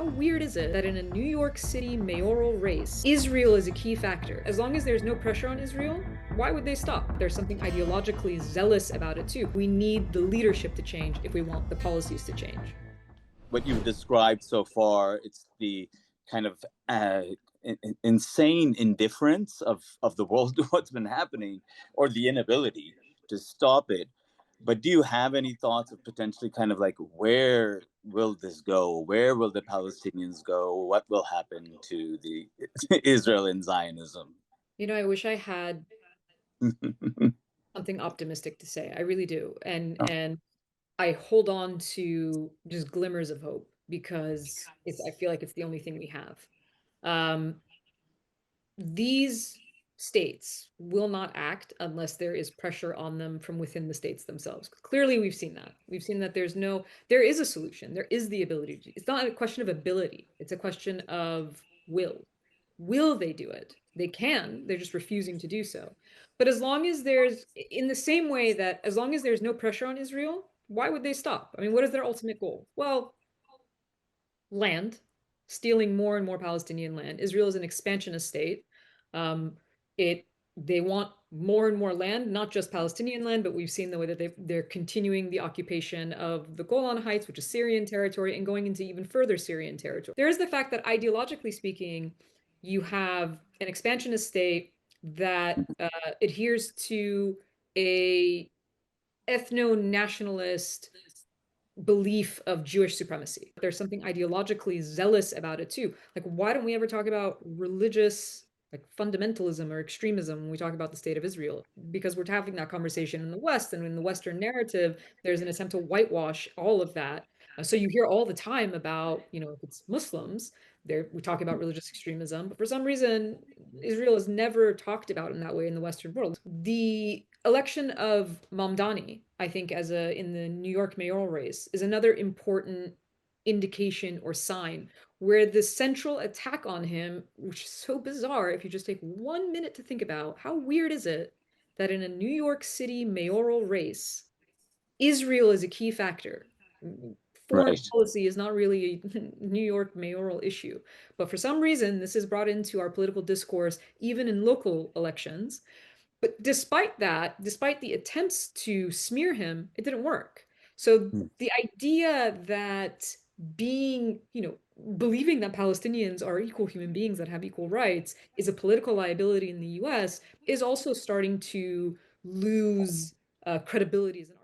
How weird is it that in a New York City mayoral race, Israel is a key factor? As long as there's no pressure on Israel, why would they stop? There's something ideologically zealous about it too. We need the leadership to change if we want the policies to change. What you've described so far, it's the kind of insane indifference of the world to what's been happening, or the inability to stop it. But do you have any thoughts of potentially kind of like, where will this go? Where will the Palestinians go? What will happen to the Israel and Zionism? I wish I had something optimistic to say. I really do. And I hold on to just glimmers of hope because I feel like it's the only thing we have. Um, these states will not act unless there is pressure on them from within the states themselves. Clearly, we've seen that. We've seen that there is a solution. There is the ability to, it's not a question of ability. It's a question of will. Will they do it? They can. They're just refusing to do so. But as long as in the same way that as long as there's no pressure on Israel, why would they stop? I mean, what is their ultimate goal? Well, land, stealing more and more Palestinian land. Israel is an expansionist state. Um, it they want more and more land, not just Palestinian land, but we've seen the way that they're continuing the occupation of the Golan Heights, which is Syrian territory, and going into even further Syrian territory. There is the fact that ideologically speaking, you have an expansionist state that adheres to a ethno-nationalist belief of Jewish supremacy. There's something ideologically zealous about it too. Like, why don't we ever talk about religious, like fundamentalism or extremism when we talk about the state of Israel? Because we're having that conversation in the West, and in the Western narrative, there's an attempt to whitewash all of that. So you hear all the time about, if it's Muslims, there we talk about religious extremism, but for some reason, Israel is never talked about in that way in the Western world. The election of Mamdani, I think, in the New York mayoral race, is another important indication or sign where the central attack on him, which is so bizarre, if you just take 1 minute to think about how weird is it that in a New York City mayoral race, Israel is a key factor. Foreign Right. policy is not really a New York mayoral issue. But for some reason, this is brought into our political discourse, even in local elections. But despite that, despite the attempts to smear him, it didn't work. So the idea that believing that Palestinians are equal human beings that have equal rights is a political liability in the US is also starting to lose credibility as an